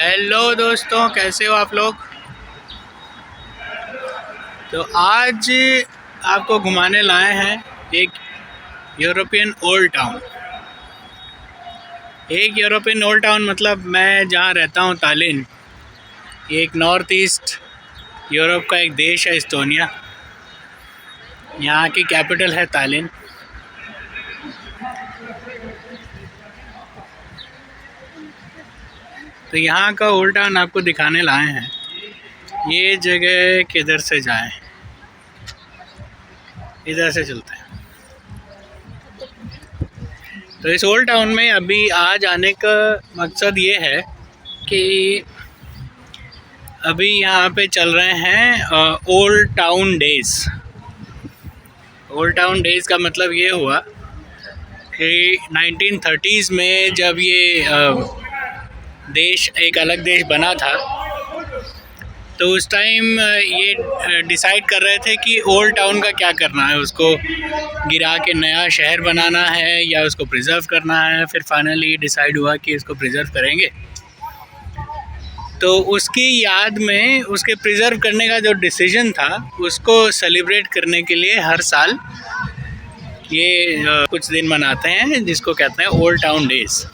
Hello दोस्तों, कैसे हो आप लोग। तो आज आपको घुमाने लाए हैं एक यूरोपियन ओल्ड टाउन। एक यूरोपियन ओल्ड टाउन मतलब मैं जहाँ रहता हूँ तालिन, ये एक नॉर्थ ईस्ट यूरोप का एक देश है एस्टोनिया। यहाँ की कैपिटल है तालिन। तो यहाँ का ओल्ड टाउन आपको दिखाने लाए हैं। ये जगह किधर से जाएं, इधर से चलते हैं। तो इस ओल्ड टाउन में अभी आज आने का मकसद ये है कि अभी यहाँ पे चल रहे हैं old town days. Old town days का मतलब ये हुआ कि 1930s में जब ये देश एक अलग देश बना था, तो उस टाइम ये डिसाइड कर रहे थे कि ओल्ड टाउन का क्या करना है, उसको गिरा के नया शहर बनाना है या उसको प्रिजर्व करना है। फिर फाइनली डिसाइड हुआ कि इसको प्रिजर्व करेंगे। तो उसकी याद में उसके प्रिजर्व करने का जो डिसीजन था उसको सेलिब्रेट करने के लिए हर साल ये कुछ दिन मनाते हैं जिसको कहते हैं ओल्ड टाउन डेज़।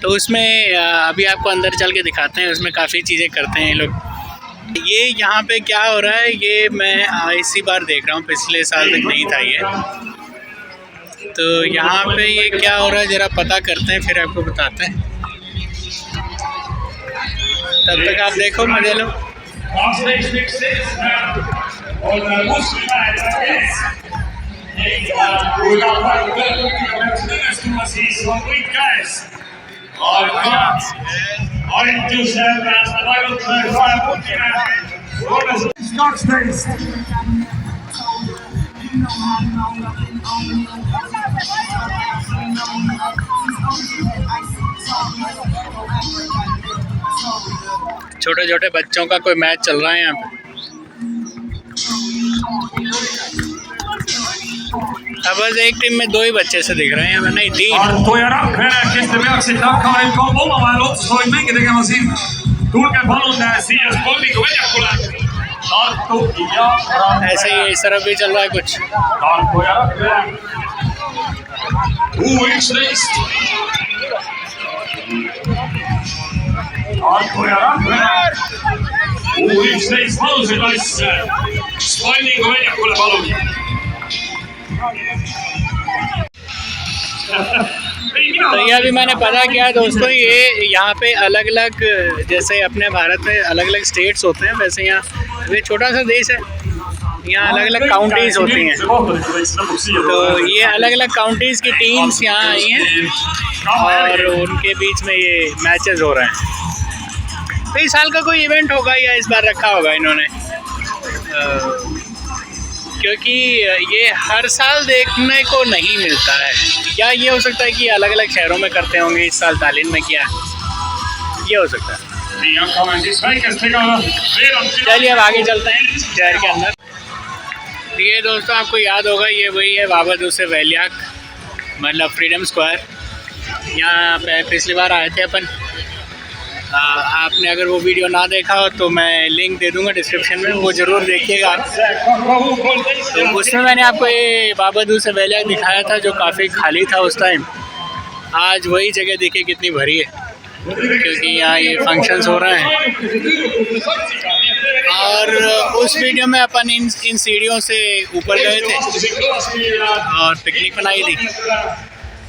तो उसमें अभी आपको अंदर चल के दिखाते हैं, उसमें काफ़ी चीज़ें करते हैं ये लोग। ये यहाँ पे क्या हो रहा है ये मैं इसी बार देख रहा हूँ, पिछले साल तक नहीं था ये। तो यहाँ पे ये क्या हो रहा है ज़रा पता करते हैं, फिर आपको बताते हैं। तब तक आप देखो, मजे लो। छोटे छोटे बच्चों का कोई मैच चल रहा है यहाँ पे। अब बस एक टीम में 2 ही बच्चे से दिख रहे हैं, नहीं 3। ऐसे ही इस तरफ भी चल रहा है कुछ। तो ये अभी मैंने पता किया दोस्तों, ये यहाँ पे अलग अलग, जैसे अपने भारत में अलग अलग स्टेट्स होते हैं, वैसे यहाँ ये छोटा सा देश है, यहाँ अलग अलग काउंटीज़ होती हैं। तो ये अलग अलग काउंटीज़ की टीम्स यहाँ आई हैं और उनके बीच में ये मैचेस हो रहे हैं। तो इस साल का कोई इवेंट होगा या इस बार रखा होगा इन्होंने, क्योंकि ये हर साल देखने को नहीं मिलता है। या ये हो सकता है कि अलग अलग शहरों में करते होंगे, इस साल तालिन में किया, ये हो सकता है। चलिए अब आगे चलते हैं शहर के अंदर। ये दोस्तों आपको याद होगा, ये वही है बाबा दूसरे वैलियाक, मतलब फ्रीडम स्क्वायर। यहाँ पे पिछली बार आए थे अपन। आपने अगर वो वीडियो ना देखा हो तो मैं लिंक दे दूंगा डिस्क्रिप्शन में, वो ज़रूर देखिएगा। तो उसमें मैंने आपको ये बाबा दूसरे वैलियाक दिखाया था जो काफ़ी खाली था उस टाइम। आज वही जगह देखिए कितनी भरी है, क्योंकि यहाँ ये फंक्शंस हो रहे हैं। और उस वीडियो में अपन इन सीढ़ियों से ऊपर गए थे और पिकनिक बनाई थी,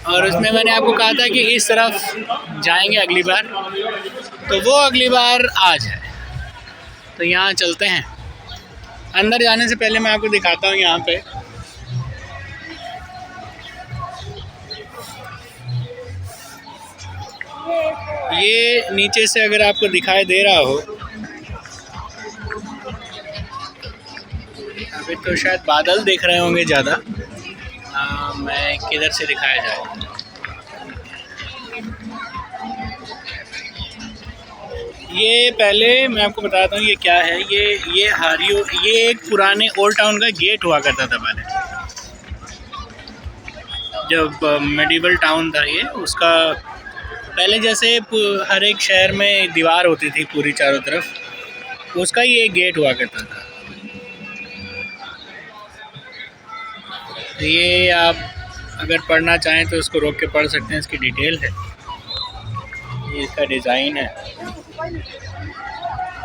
और उसमें मैंने आपको कहा था कि इस तरफ जाएंगे अगली बार, तो वो अगली बार आज है। तो यहाँ चलते हैं। अंदर जाने से पहले मैं आपको दिखाता हूँ यहाँ पे ये नीचे से अगर आपको दिखाई दे रहा हो, अभी तो शायद बादल दिख रहे होंगे ज़्यादा। मैं किधर से दिखाया जाए, ये पहले मैं आपको बताता हूँ ये क्या है। ये हारियो, ये एक पुराने ओल्ड टाउन का गेट हुआ करता था पहले, जब मेडिवल टाउन था ये, उसका पहले जैसे हर एक शहर में दीवार होती थी पूरी चारों तरफ, उसका ही एक गेट हुआ करता था। तो ये आप अगर पढ़ना चाहें तो उसको रोक के पढ़ सकते हैं, इसकी डिटेल है, ये इसका डिज़ाइन है।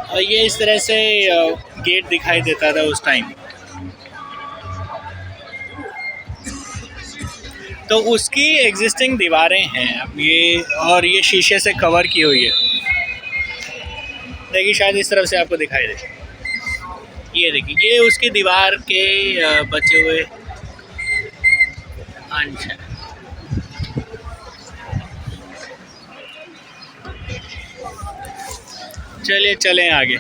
और ये इस तरह से गेट दिखाई देता था उस टाइम। तो उसकी एग्जिस्टिंग दीवारें हैं अब ये, और ये शीशे से कवर की हुई है। देखिए शायद इस तरफ से आपको दिखाई दे, ये देखिए ये उसकी दीवार के बचे हुए अंश हैं। चलिए चलें आगे।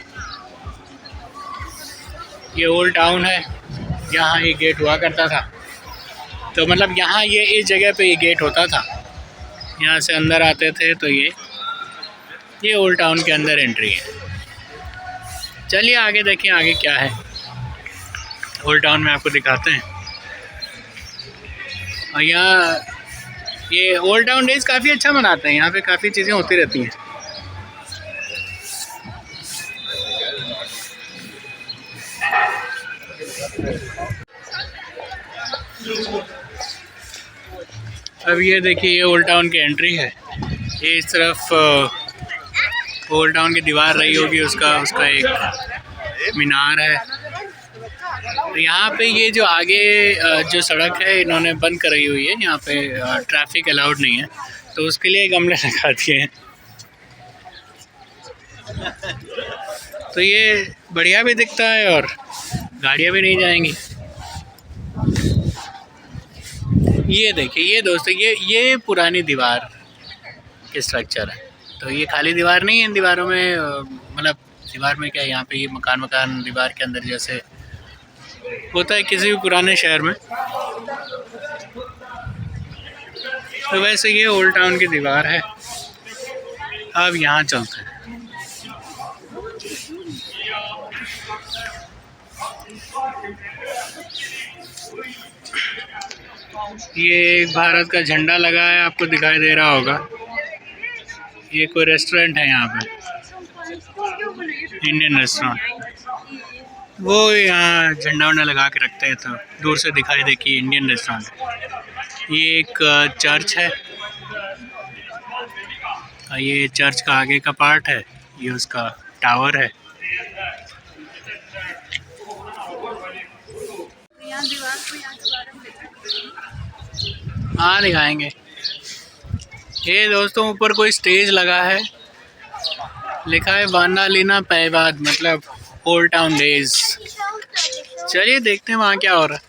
ये ओल्ड टाउन है, यहाँ ये गेट हुआ करता था। तो मतलब यहाँ ये इस जगह पे ये गेट होता था, यहाँ से अंदर आते थे। तो ये ओल्ड टाउन के अंदर एंट्री है। चलिए आगे देखिए आगे क्या है ओल्ड टाउन में, आपको दिखाते हैं। और यहाँ ये ओल्ड टाउन डेज काफ़ी अच्छा मनाते हैं, यहाँ पे काफ़ी चीज़ें होती रहती हैं। अब ये देखिए ये ओल्ड टाउन की एंट्री है। ये इस तरफ ओल्ड टाउन की दीवार रही होगी, उसका एक मीनार है। तो यहाँ पे ये जो आगे जो सड़क है इन्होंने बंद कराई हुई है, यहाँ पे ट्रैफिक अलाउड नहीं है, तो उसके लिए गमले लगा दिए हैं। तो ये बढ़िया भी दिखता है और गाड़ियाँ भी नहीं जाएंगी। ये देखिए ये दोस्तों ये पुरानी दीवार की स्ट्रक्चर है। तो ये खाली दीवार नहीं है, इन दीवारों में मतलब दीवार में क्या है, यहाँ पे ये मकान दीवार के अंदर जैसे होता है किसी भी पुराने शहर में, तो वैसे ये ओल्ड टाउन की दीवार है। अब यहाँ चलते हैं। ये एक भारत का झंडा लगा है, आपको दिखाई दे रहा होगा। ये कोई रेस्टोरेंट है यहाँ पे, इंडियन रेस्टोरेंट। वो यहाँ झंडा वंडा लगा के रखते हैं तो दूर से दिखाई दे कि इंडियन रेस्टोरेंट। ये एक चर्च है, ये चर्च का आगे का पार्ट है, ये उसका टावर है। हाँ दिखाएंगे। ये दोस्तों ऊपर कोई स्टेज लगा है, लिखा है वाना लीना पैवाद, मतलब ओल्ड टाउन डेज। चलिए देखते हैं वहाँ क्या हो रहा है।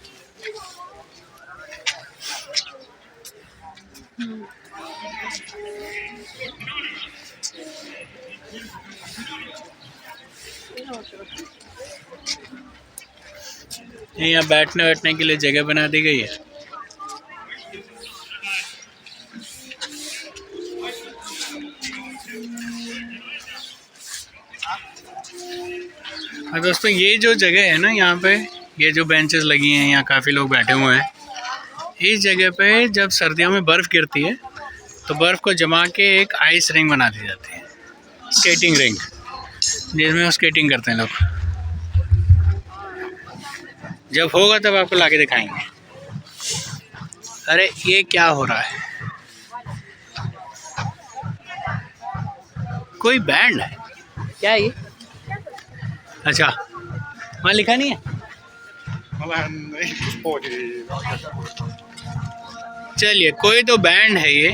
यहाँ बैठने के लिए जगह बना दी गई है। हाँ दोस्तों ये जो जगह है ना, यहाँ पे ये जो बेंचेस लगी हैं, यहाँ काफ़ी लोग बैठे हुए हैं। इस जगह पे जब सर्दियों में बर्फ़ गिरती है तो बर्फ़ को जमा के एक आइस रिंग बना दी जाती है, स्केटिंग रिंग, जिसमें वो स्केटिंग करते हैं लोग। जब होगा तब आपको लाके दिखाएंगे। अरे ये क्या हो रहा है, कोई बैंड है क्या ये? अच्छा वहाँ लिखा नहीं है। चलिए कोई तो बैंड है ये,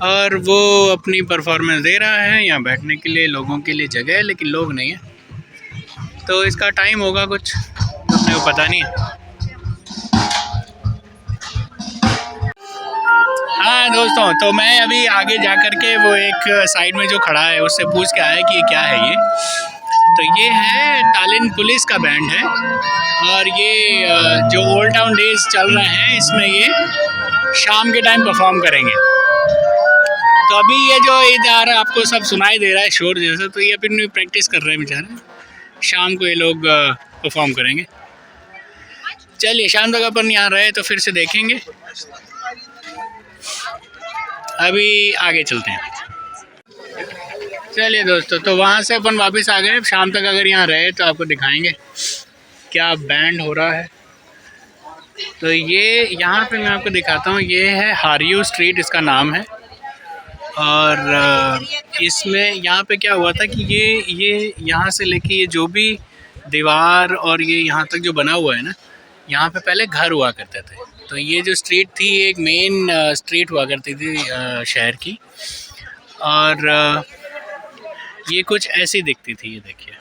और वो अपनी परफॉर्मेंस दे रहा है। यहाँ बैठने के लिए लोगों के लिए जगह है, लेकिन लोग नहीं है। तो इसका टाइम होगा कुछ, अपने को पता नहीं है। हाँ दोस्तों, तो मैं अभी आगे जा कर के वो एक साइड में जो खड़ा है उससे पूछ के आया कि ये क्या है ये। तो ये है टालिन पुलिस का बैंड है, और ये जो ओल्ड टाउन डेज चल रहे हैं इसमें ये शाम के टाइम परफॉर्म करेंगे। तो अभी ये जो इधर आपको सब सुनाई दे रहा है शोर जैसा, तो ये अपनी प्रैक्टिस कर रहे हैं बेचारे। शाम को ये लोग परफॉर्म करेंगे। चलिए शाम तक अपन यहाँ रहे तो फिर से देखेंगे। अभी आगे चलते हैं। चलिए दोस्तों, तो वहाँ से अपन वापस आ गए। शाम तक अगर यहाँ रहे तो आपको दिखाएंगे क्या बैंड हो रहा है। तो ये यहाँ पे मैं आपको दिखाता हूँ, ये है हारियू स्ट्रीट इसका नाम है। और इसमें यहाँ पे क्या हुआ था कि ये यहाँ से लेके ये जो भी दीवार और ये यहाँ तक जो बना हुआ है ना, यहाँ पे पहले घर हुआ करते थे। तो ये जो स्ट्रीट थी एक मेन स्ट्रीट हुआ करती थी शहर की। और ये कुछ ऐसी दिखती थी, ये देखिए,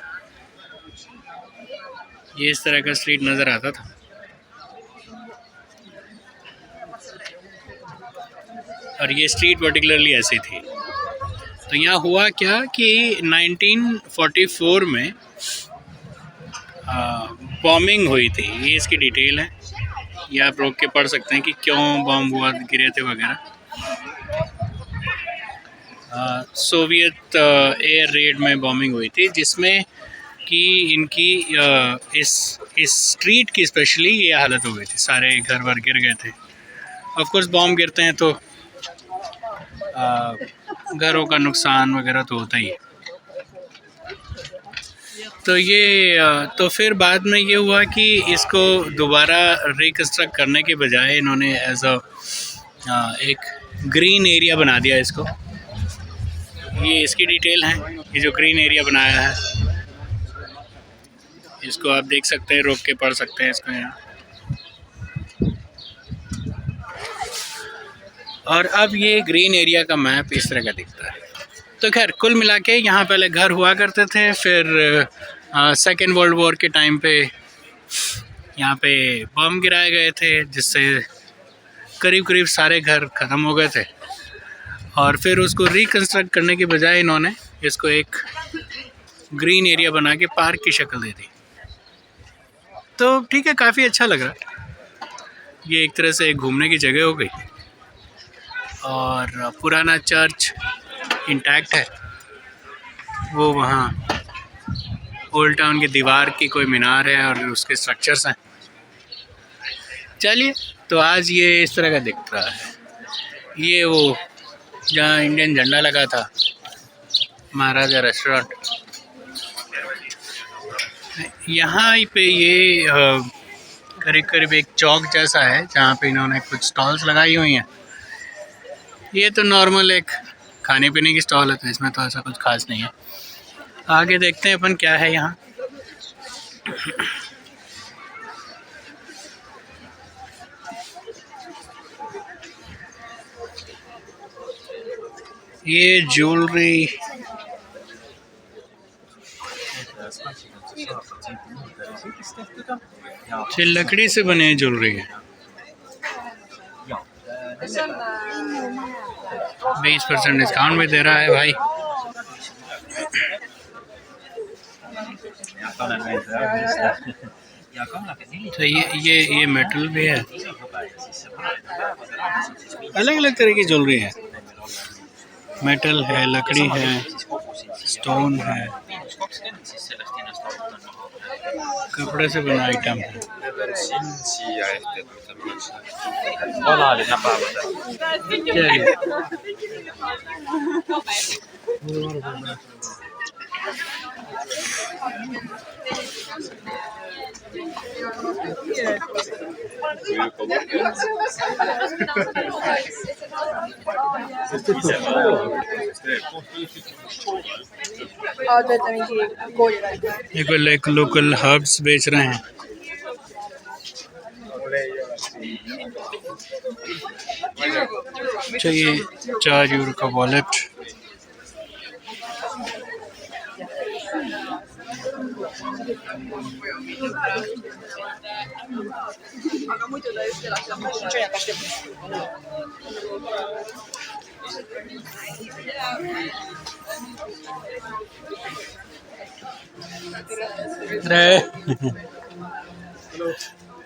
ये इस तरह का स्ट्रीट नज़र आता था। और ये स्ट्रीट पर्टिकुलरली ऐसी थी। तो यहाँ हुआ क्या कि 1944 में बॉम्बिंग हुई थी। ये इसकी डिटेल है, ये आप रोक के पढ़ सकते हैं कि क्यों बॉम्ब हुआ, गिरे थे वगैरह। सोवियत एयर रेड में बॉम्बिंग हुई थी, जिसमें कि इनकी इस स्ट्रीट की स्पेशली ये हालत हो गई थी, सारे घर वर गिर गए थे। ऑफ कोर्स बॉम्ब गिरते हैं तो घरों का नुकसान वगैरह तो होता ही है। तो ये तो फिर बाद में ये हुआ कि इसको दोबारा रिकन्स्ट्रक्ट करने के बजाय इन्होंने एज एक ग्रीन एरिया बना दिया इसको। ये इसकी डिटेल है, ये जो ग्रीन एरिया बनाया है इसको आप देख सकते हैं, रोक के पढ़ सकते हैं इसको यहाँ। और अब ये ग्रीन एरिया का मैप इस तरह का दिखता है। तो खैर कुल मिला के यहाँ पहले घर हुआ करते थे, फिर सेकेंड वर्ल्ड वॉर के टाइम पे यहाँ पे बम गिराए गए थे, जिससे करीब करीब सारे घर ख़त्म हो गए थे। और फिर उसको रिकन्स्ट्रक्ट करने के बजाय इन्होंने इसको एक ग्रीन एरिया बना के पार्क की शक्ल दे दी। तो ठीक है, काफ़ी अच्छा लग रहा। ये एक तरह से घूमने की जगह हो गई। और पुराना चर्च इंटैक्ट है, वो वहाँ ओल्ड टाउन की दीवार की कोई मीनार है और उसके स्ट्रक्चर्स हैं। चलिए, तो आज ये इस तरह का दिख रहा है। ये वो जहाँ इंडियन झंडा लगा था, महाराजा रेस्टोरेंट, यहाँ पे ये करीब करीब एक चौक जैसा है जहाँ पे इन्होंने कुछ स्टॉल्स लगाई हुई हैं। ये तो नॉर्मल एक खाने पीने की स्टॉल है, तो इसमें तो ऐसा कुछ खास नहीं है। आगे देखते हैं अपन क्या है यहाँ। ये ज्वेलरी, ये लकड़ी से बने ज्वेलरी है। 20% डिस्काउंट भी दे रहा है भाई। तो ये मेटल भी है, अलग अलग तरह की ज्वेलरी है। मेटल है, लकड़ी है, स्टोन है, कपड़े से बना आइटम है। ये कोई लोकल हर्ब्स बेच रहे हैं। चाहिए 4 यूरो का wallet.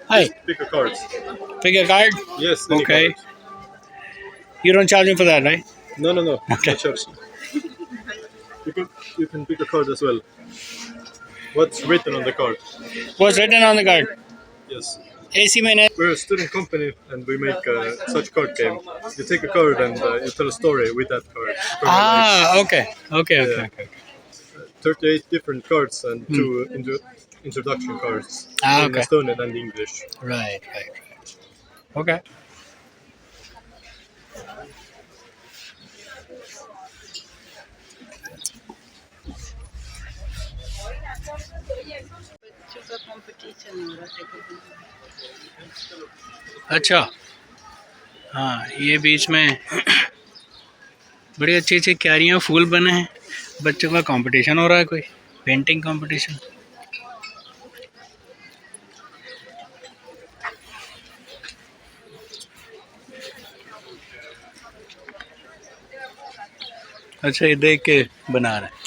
Hi. Pick a card. Pick a card? Yes. Okay. You don't charge me for that, right? No. Okay. No charge. You can pick a card as well. What's written on the card? What's written on the card? Yes. AC में नहीं। We're a student company and we make such card game. You take a card and you tell a story with that card. From your life. Okay. Yeah. 38 different cards and two introduction cards in Okay. Estonian and English. Right. Okay. अच्छा, हाँ, ये बीच में बड़ी अच्छी अच्छी क्यारियाँ फूल बने हैं। बच्चों का कंपटीशन हो रहा है, कोई पेंटिंग कंपटीशन। अच्छा, ये देख के बना रहे हैं।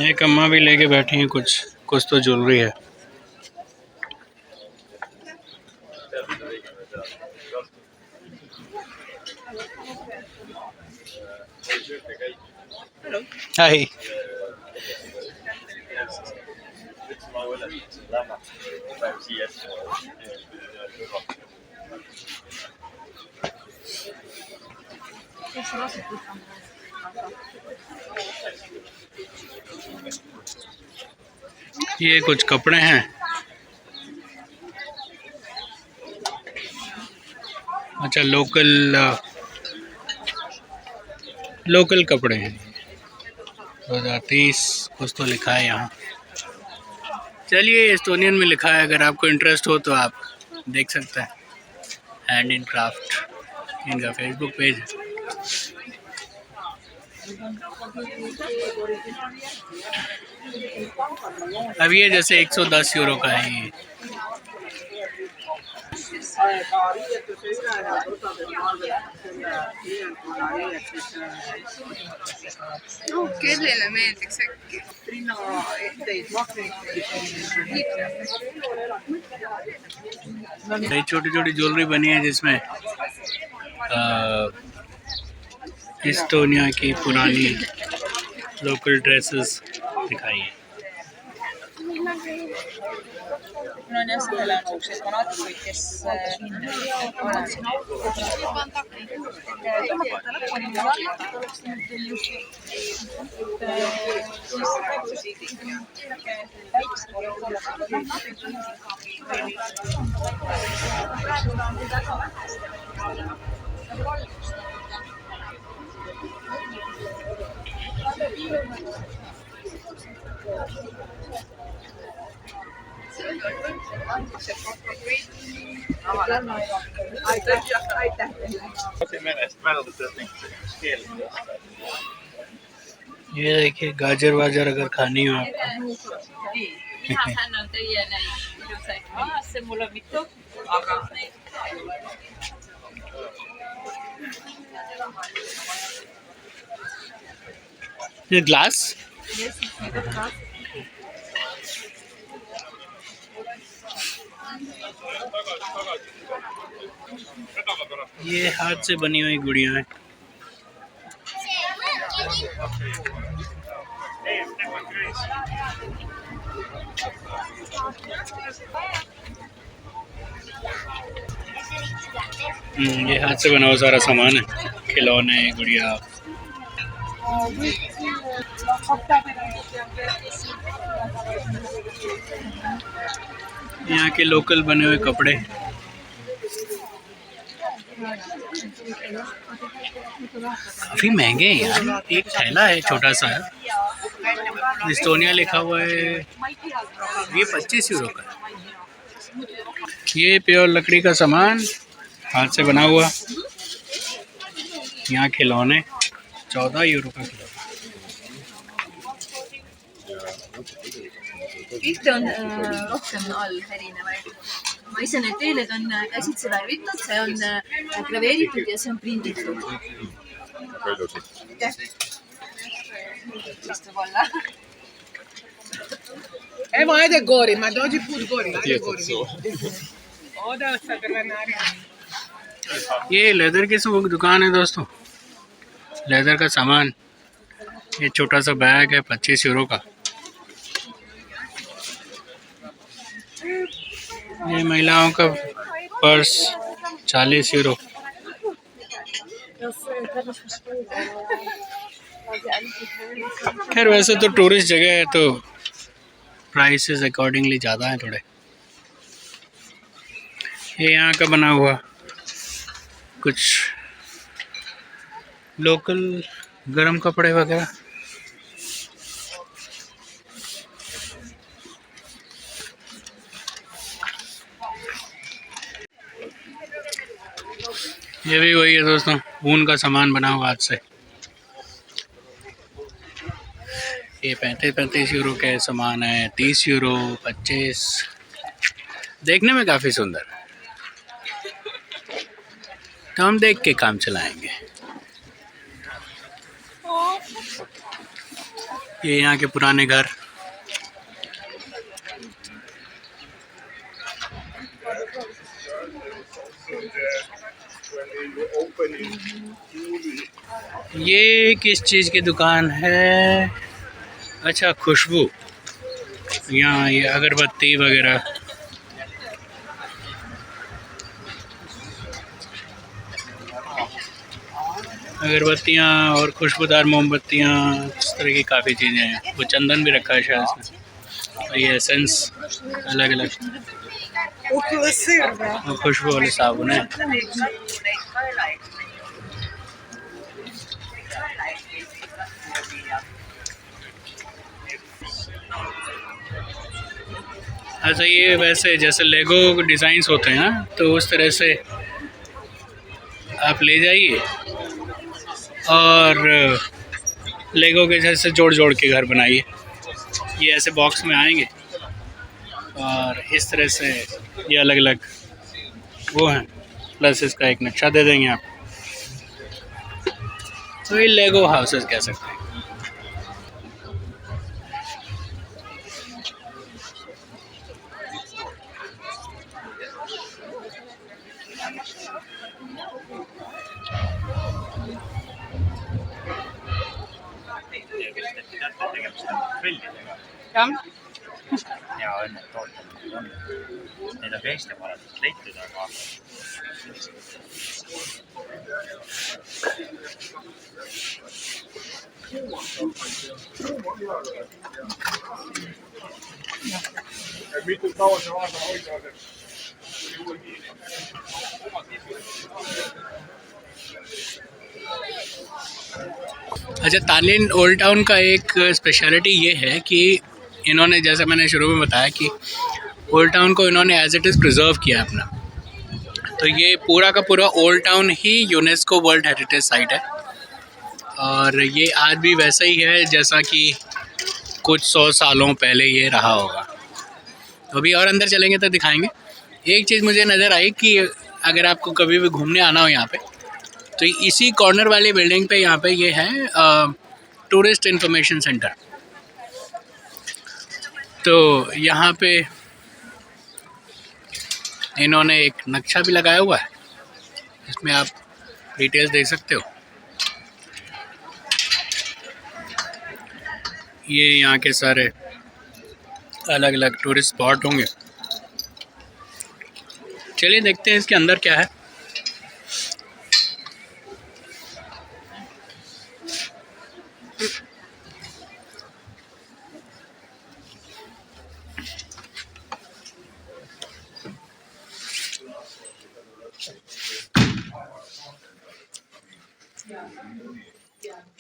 एक अम्मा भी लेके बैठी हैं, कुछ तो ज्वेलरी है। हाय। ये कुछ कपड़े हैं। अच्छा, लोकल कपड़े हैं। 2030 कुछ तो लिखा है यहाँ। चलिए, एस्टोनियन में लिखा है, अगर आपको इंटरेस्ट हो तो आप देख सकते हैं। हैंड इन क्राफ्ट, इनका फेसबुक पेज है। अब ये जैसे 110 यूरो का है ये। kellele meeldiks äkki? छोटी छोटी ज्वेलरी बनी है जिसमें एस्टोनिया की पुरानी लोकल ड्रेसेस दिखाई है। Mul on jah sellele on siuksed fanaatikuid, kes ये देखिए, गाजर वाजर अगर खानी हो आपको। hän on teie neid ilusaid vaase, mul on mitu, aga ये ग्लास, ये हाथ से बनी हुई गुड़िया है। ये हाथ से बना हुआ सारा सामान है, खिलौने, गुड़िया। यहाँ के लोकल बने हुए कपड़े। काफी महंगे हैं यार। एक थैला है छोटा सा, एस्टोनिया लिखा हुआ है, ये 25 यूरो का। ये प्योर लकड़ी का सामान, हाथ से बना हुआ। यहाँ खिलौने 14 यूरो का खिलौना। pilte on rohkem all erinevaid. Ma ise need teeled on käsitsi värvitud, see on graveeritud ja see on prinditud. Võib-olla. Evo, ajde gori, ma dođi put gori, ajde gori. Odao sad drvenarija. ये leather की दुकान है दोस्तों। Leather का सामान, ये छोटा सा बैग है 25 यूरो का। ये महिलाओं का पर्स 40 यूरो। खैर वैसे तो टूरिस्ट जगह है तो प्राइसेस अकॉर्डिंगली ज़्यादा हैं थोड़े। ये यहाँ का बना हुआ कुछ लोकल गरम कपड़े वगैरह। ये भी वही है दोस्तों, ऊन का सामान बना हुआ हाथ से। ये 35 यूरो के सामान है, 30 यूरो, 25। देखने में काफ़ी सुंदर है, तो हम देख के काम चलाएंगे। ये यहाँ के पुराने घर। ये किस चीज़ की दुकान है? अच्छा, खुशबू। यहाँ ये अगरबत्ती वगैरह। अगरबत्तियाँ और खुशबूदार मोमबत्तियाँ, इस तरह की काफ़ी चीज़ें हैं। वो चंदन भी रखा है शायद इसमें। और ये एसेंस अलग अलग, और खुशबू वाले साबुन है। अच्छा, ये वैसे जैसे लेगो डिज़ाइंस होते हैं ना, तो उस तरह से आप ले जाइए और लेगो के जैसे जोड़ जोड़ के घर बनाइए। ये ऐसे बॉक्स में आएंगे और इस तरह से ये अलग अलग वो हैं, प्लस इसका एक नक्शा दे देंगे आप। तो ये लेगो हाउसेस कह सकते हैं। Hea õnne tootjad on. Neid on ka Eesti paradust leitud, aga अच्छा, तालिन ओल्ड टाउन का एक स्पेशलिटी ये है कि इन्होंने, जैसे मैंने शुरू में बताया कि ओल्ड टाउन को इन्होंने एज इट इज़ प्रिजर्व किया अपना। तो ये पूरा का पूरा ओल्ड टाउन ही यूनेस्को वर्ल्ड हेरिटेज साइट है और ये आज भी वैसा ही है जैसा कि कुछ 100 सालों पहले ये रहा होगा। तो अभी और अंदर चलेंगे तो दिखाएंगे। एक चीज़ मुझे नज़र आई कि अगर आपको कभी भी घूमने आना हो यहाँ पे, तो इसी कॉर्नर वाली बिल्डिंग पे यहाँ पे ये है टूरिस्ट इंफॉर्मेशन सेंटर। तो यहाँ पे इन्होंने एक नक्शा भी लगाया हुआ है, इसमें आप डिटेल्स देख सकते हो। ये यहाँ के सारे अलग अलग टूरिस्ट स्पॉट होंगे। चलिए देखते हैं इसके अंदर क्या है।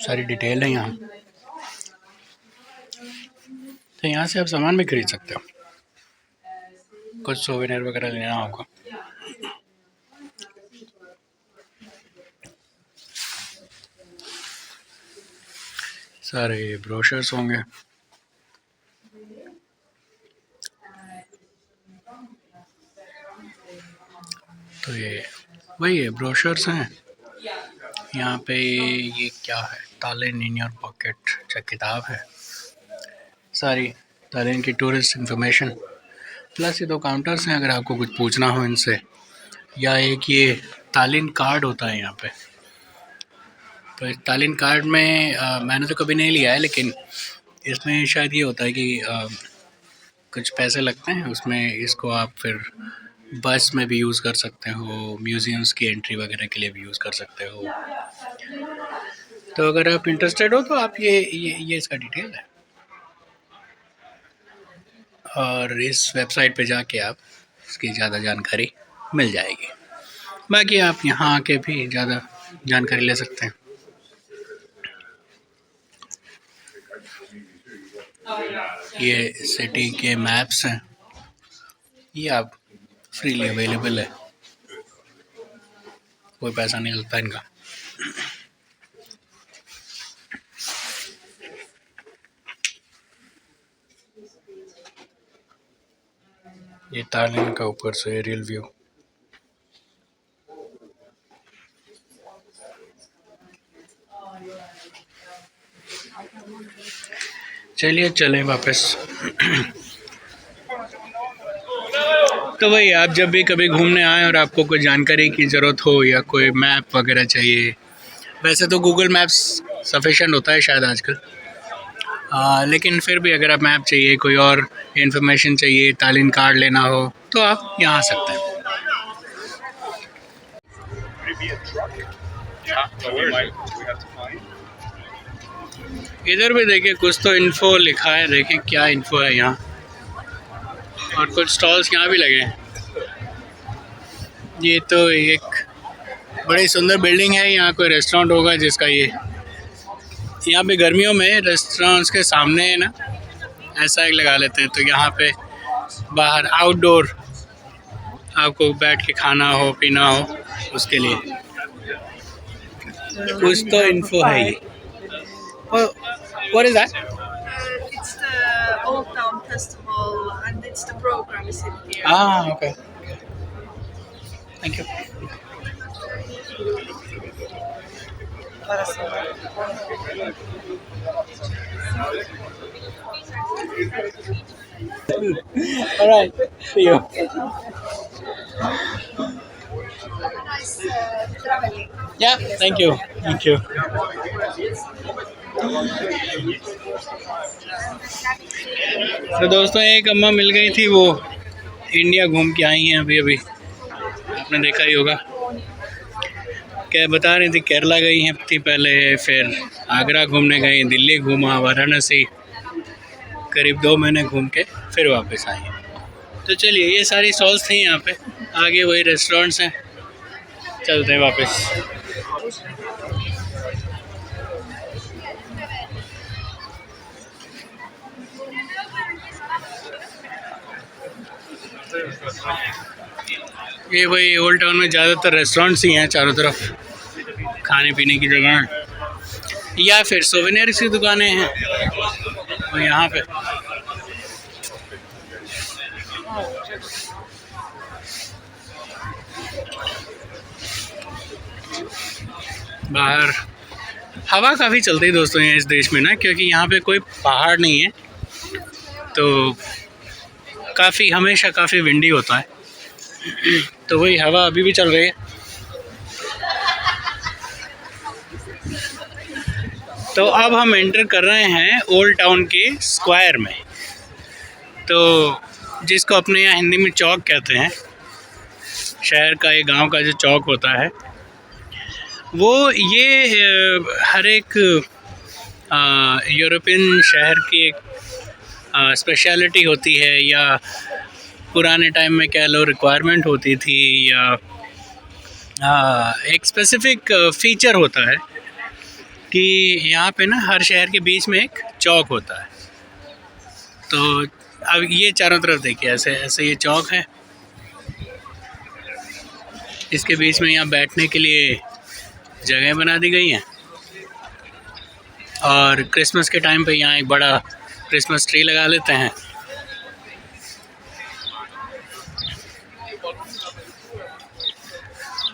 सारी डिटेल है यहाँ, तो यहाँ से आप सामान भी खरीद सकते हो। कुछ सोवेनियर वगैरह लेना होगा। सारे ब्रोशर्स होंगे। तो ये वही है, ब्रोशर्स हैं। यहाँ पे ये क्या है, तालिन इन योर पॉकेट, अच्छा किताब है। सारी तालिन की टूरिस्ट इंफॉर्मेशन, प्लस ये 2 काउंटर्स हैं अगर आपको कुछ पूछना हो इनसे, या एक ये तालिन कार्ड होता है यहाँ पे, तो इस तालिन कार्ड में मैंने तो कभी नहीं लिया है, लेकिन इसमें शायद ये होता है कि कुछ पैसे लगते हैं उसमें। इसको आप फिर बस में भी यूज़ कर सकते हो, म्यूज़ियम्स की एंट्री वगैरह के लिए भी यूज़ कर सकते हो। तो अगर आप इंटरेस्टेड हो तो आप ये इसका डिटेल है, और इस वेबसाइट पे जाके आप इसकी ज़्यादा जानकारी मिल जाएगी। बाकी आप यहाँ आके भी ज़्यादा जानकारी ले सकते हैं। ये सिटी के मैप्स हैं, ये आप फ्रीली अवेलेबल है, कोई पैसा नहीं लगता इनका। ये तालिन का ऊपर से एरियल व्यू। चलिए चलें वापस। तो वही, आप जब भी कभी घूमने आए और आपको कोई जानकारी की ज़रूरत हो या कोई मैप वगैरह चाहिए, वैसे तो गूगल मैप्स सफिशेंट होता है शायद आजकल, लेकिन फिर भी अगर आप मैप चाहिए, कोई और इन्फॉर्मेशन चाहिए, तालिन कार्ड लेना हो, तो आप यहाँ आ सकते हैं। इधर भी देखिए कुछ तो इन्फो लिखा है, देखें क्या इन्फो है यहाँ, और कुछ स्टॉल्स यहाँ भी लगे हैं। ये तो एक बड़ी सुंदर बिल्डिंग है, यहाँ कोई रेस्टोरेंट होगा जिसका ये, यहाँ पे गर्मियों में रेस्टोरेंट्स के सामने ना ऐसा एक लगा लेते हैं, तो यहाँ पे बाहर आउटडोर आपको बैठ के खाना हो पीना हो उसके लिए कुछ तो इन्फो है ये। What is that? It's the Old Town Festival and it's the program is in here. Ah, okay. Thank you. All right. See you. Nice traveling. Yeah. Thank you. Thank you. तो दोस्तों, एक अम्मा मिल गई थी, वो India घूम के आई हैं अभी अभी, आपने देखा ही होगा। क्या बता रही थी, केरला गई हैं थी पहले, फिर आगरा घूमने गई, दिल्ली घूमा, वाराणसी, करीब 2 महीने घूम के फिर वापस आई। तो चलिए, ये सारी स्टॉल्स थी यहाँ पे, आगे वही रेस्टोरेंट्स हैं, चलते हैं वापस। ये वही ओल्ड टाउन में ज़्यादातर रेस्टोरेंट्स ही हैं चारों तरफ, खाने पीने की जगह, या फिर सोवेनियर्स की दुकानें हैं। और यहाँ पे बाहर हवा काफ़ी चलती है दोस्तों यहाँ इस देश में ना, क्योंकि यहाँ पे कोई पहाड़ नहीं है, तो हमेशा काफ़ी विंडी होता है। तो वही हवा अभी भी चल रही है। तो अब हम एंटर कर रहे हैं ओल्ड टाउन के स्क्वायर में, तो जिसको अपने यहाँ हिंदी में चौक कहते हैं। शहर का, एक गांव का जो चौक होता है, वो ये हर एक यूरोपियन शहर की एक स्पेशलिटी होती है, या पुराने टाइम में कह लो रिक्वायरमेंट होती थी, या एक स्पेसिफिक फीचर होता है कि यहाँ पे ना हर शहर के बीच में एक चौक होता है। तो अब ये चारों तरफ देखिए, ऐसे ये चौक है, इसके बीच में यहाँ बैठने के लिए जगह बना दी गई हैं, और क्रिसमस के टाइम पे यहाँ एक बड़ा क्रिसमस ट्री लगा लेते हैं।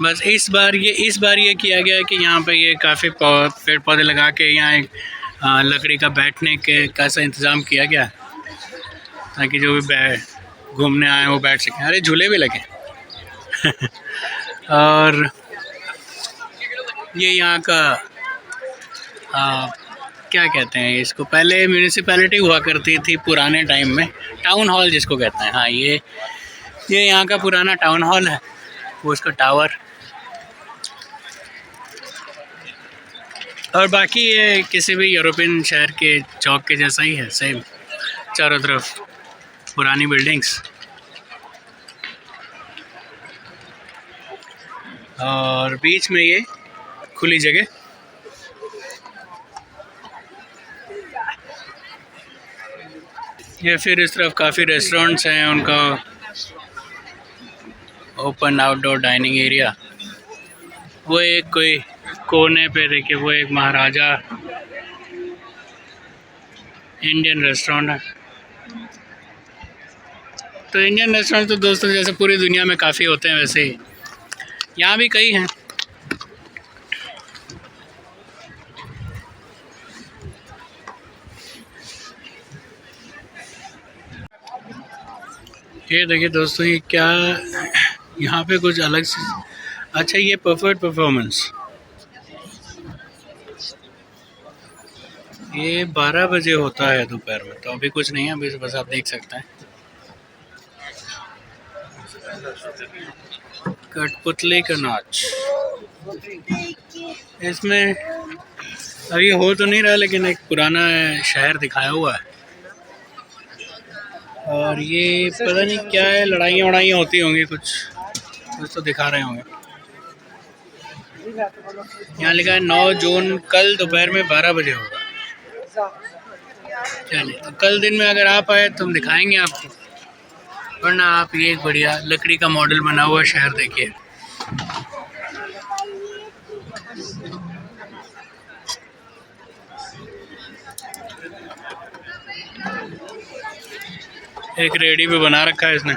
बस इस बार ये किया गया है कि यहाँ पे ये काफ़ी पेड़ पौधे लगा के यहाँ एक लकड़ी का बैठने के कैसा इंतज़ाम किया गया, ताकि जो भी घूमने आए वो बैठ सकें। अरे झूले भी लगे और ये यहाँ का क्या कहते हैं इसको, पहले म्यूनिसिपैलिटी हुआ करती थी पुराने टाइम में, टाउन हॉल जिसको कहते हैं। हाँ, ये यहाँ का पुराना टाउन हॉल है, वो उसका टावर। और बाकी ये किसी भी यूरोपियन शहर के चौक के जैसा ही है, सेम, चारों तरफ पुरानी बिल्डिंग्स और बीच में ये खुली जगह। ये फिर इस तरफ काफ़ी रेस्टोरेंट्स हैं, उनका ओपन आउटडोर डाइनिंग एरिया। वो एक कोई कोने पे देखिए, वो एक महाराजा इंडियन रेस्टोरेंट है। तो इंडियन रेस्टोरेंट तो दोस्तों जैसे पूरी दुनिया में काफ़ी होते हैं, वैसे ही यहाँ भी कई हैं। ये देखिए दोस्तों, ये क्या यहाँ पे कुछ अलग से, अच्छा ये परफेक्ट परफॉर्मेंस, ये 12 बजे होता है दोपहर में, तो अभी कुछ नहीं है, अभी बस आप देख सकते हैं। कठपुतली का नाच, इसमें अभी हो तो नहीं रहा, लेकिन एक पुराना शहर दिखाया हुआ है। और ये पता नहीं क्या है, लड़ाइयाँ होती होंगी, कुछ तो दिखा रहे होंगे। यहाँ लिखा है 9 जून, कल दोपहर में 12 बजे होगा। चलिए, तो कल दिन में अगर आप आए तो हम दिखाएंगे आपको, वरना आप ये एक बढ़िया लकड़ी का मॉडल बना हुआ शहर देखिए। एक रेडी पे बना रखा है इसने,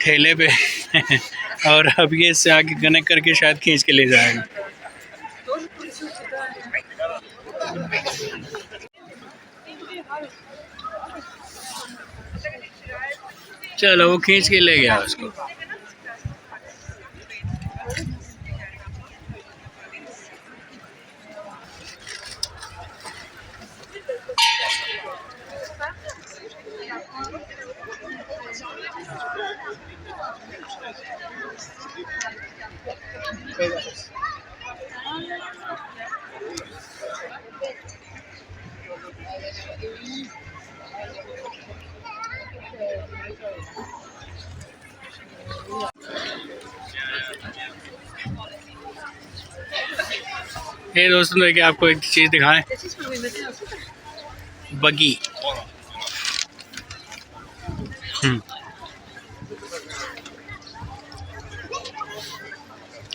ठेले पे और अब ये इससे आगे कनेक्ट करके शायद खींच के ले जाएगा। चलो, वो खींच के ले गया उसको। ये दोस्तों देखिए, आपको एक चीज़ दिखाएं, बगी।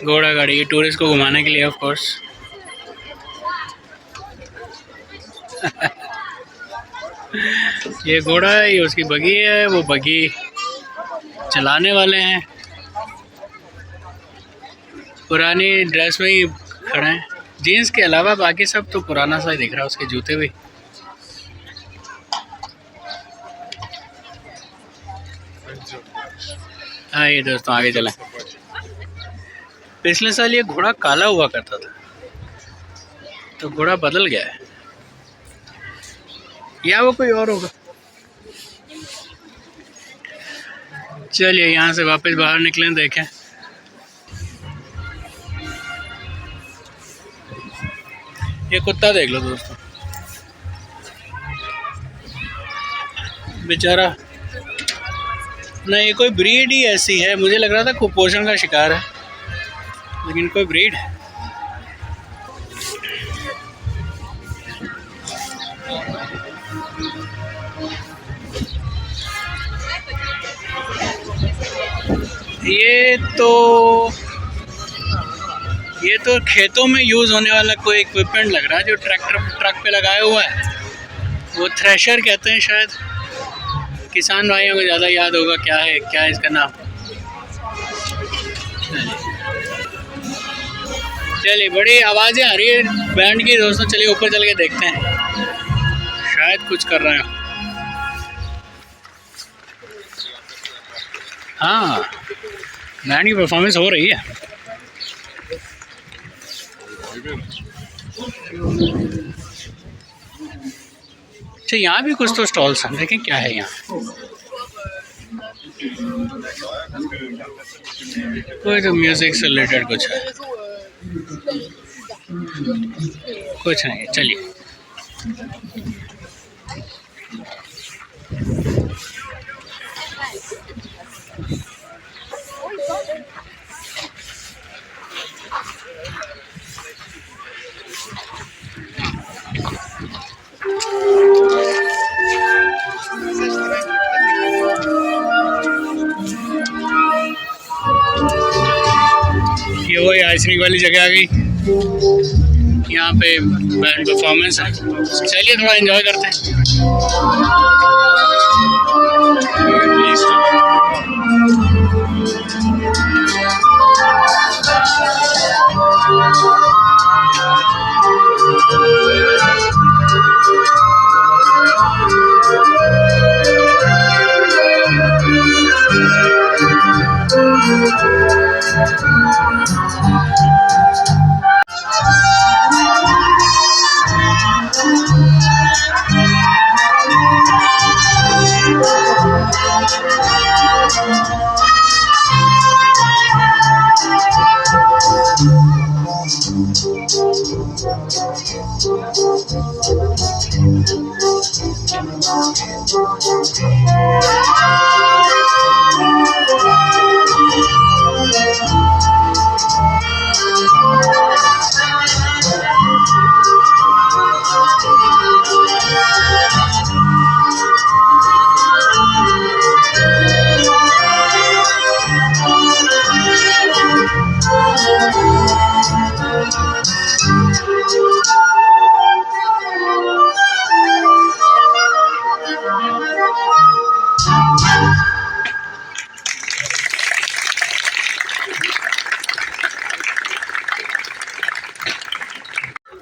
घोड़ा गाड़ी, ये टूरिस्ट को घुमाने के लिए ऑफ कोर्स। ये घोड़ा है, ये उसकी बगी है, वो बगी चलाने वाले हैं, पुरानी ड्रेस में ही खड़े हैं। जीन्स के अलावा बाकी सब तो पुराना सा ही दिख रहा है, उसके जूते भी। हाँ, ये दोस्तों आगे चलें। पिछले साल ये घोड़ा काला हुआ करता था, तो घोड़ा बदल गया है, या वो कोई और होगा। चलिए, यहाँ से वापस बाहर निकलें, देखें। ये कुत्ता देख लो दोस्तों, बेचारा। नहीं, ये कोई ब्रीड ही ऐसी है, मुझे लग रहा था कुपोषण का शिकार है, लेकिन कोई ब्रीड है। ये तो खेतों में यूज़ होने वाला कोई इक्विपमेंट लग रहा है, जो ट्रक पे लगाया हुआ है। वो थ्रेशर कहते हैं शायद, किसान भाइयों को ज़्यादा याद होगा क्या है इसका नाम। चलिए, बड़ी आवाज़ें आ रही है बैंड की दोस्तों, चलिए ऊपर चल के देखते हैं, शायद कुछ कर रहे हो। हाँ, बैंड की परफॉर्मेंस हो रही है। अच्छा, यहाँ भी कुछ तो स्टॉल्स हैं, देखें क्या है यहाँ। कोई तो म्यूज़िक से रिलेटेड कुछ है, कुछ नहीं, चलिए। ये वही आइसनिंग वाली जगह आ गई, यहाँ पे बैंड परफॉर्मेंस है। चलिए थोड़ा एंजॉय करते हैं।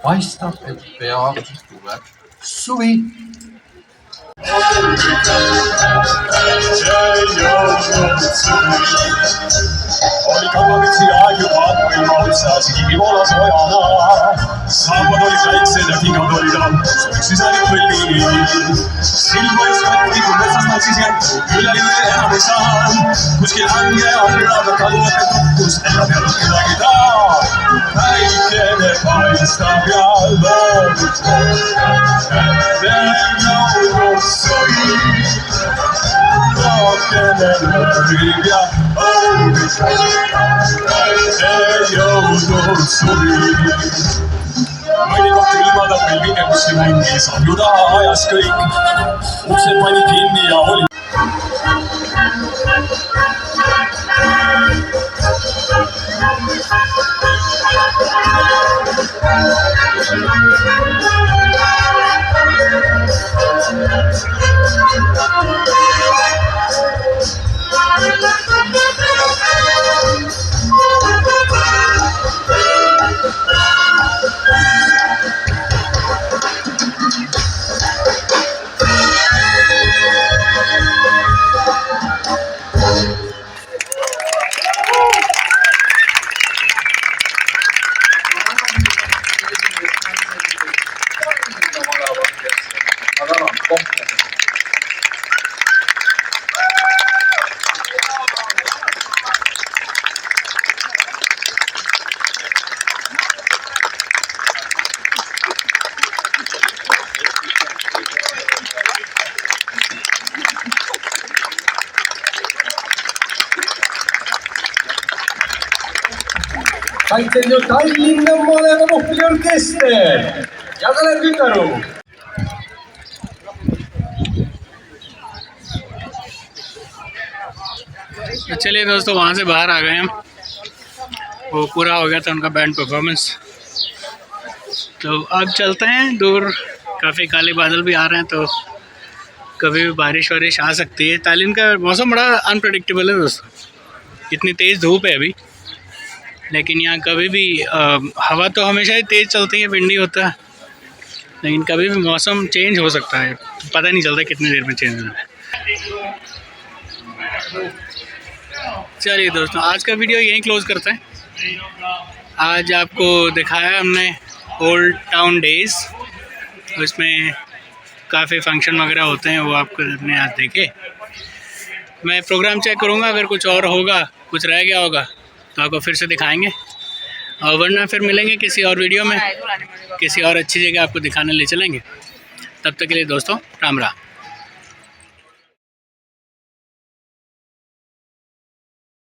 paistab, et peagi tuleb suvi. Oli kalavitsi ajuvad või otsas kiivoolas ojana. Saapad olid väiksed ja kingad olid sooviksis ainult põlli. Silm võis katki, kui metsast natsis jätku, üle enam ei saa. Kuskil hange alla kaluate tukkus, elab ja midagi taha. Päikene paistab ja loodus koskab, nõudus soi. Kaakene lõõrib ja õudus ei jõudnud suri. Mõnikord ilmadab meil vigemusi mängi, saab ju taha ajas kõik. Uksed pani kinni ja oli Kaitsen jo Tallinnan Maleva puhkeliorkester ja Kalev Kütaru. तो चलिए दोस्तों, वहाँ से बाहर आ गए हम, वो पूरा हो गया था उनका बैंड परफॉर्मेंस। तो अब चलते हैं दूर, काफ़ी काले बादल भी आ रहे हैं, तो कभी भी बारिश वारिश आ सकती है। तालिन का मौसम बड़ा अनप्रडिक्टेबल है दोस्तों, इतनी तेज़ धूप है अभी, लेकिन यहाँ कभी भी हवा तो हमेशा ही तेज़ चलती है, विंडी होता है, लेकिन कभी भी मौसम चेंज हो सकता है, पता नहीं चलता कितनी देर में चेंज होना है। चलिए दोस्तों, आज का वीडियो यहीं क्लोज़ करते हैं। आज आपको दिखाया हमने ओल्ड टाउन डेज, उसमें काफ़ी फंक्शन वगैरह होते हैं, वो आपको अपने आज देखे। मैं प्रोग्राम चेक करूँगा, अगर कुछ और होगा, कुछ रह गया होगा तो आपको फिर से दिखाएंगे, और वरना फिर मिलेंगे किसी और वीडियो में, किसी और अच्छी जगह आपको दिखाने ले चलेंगे। तब तक के लिए दोस्तों, राम राम।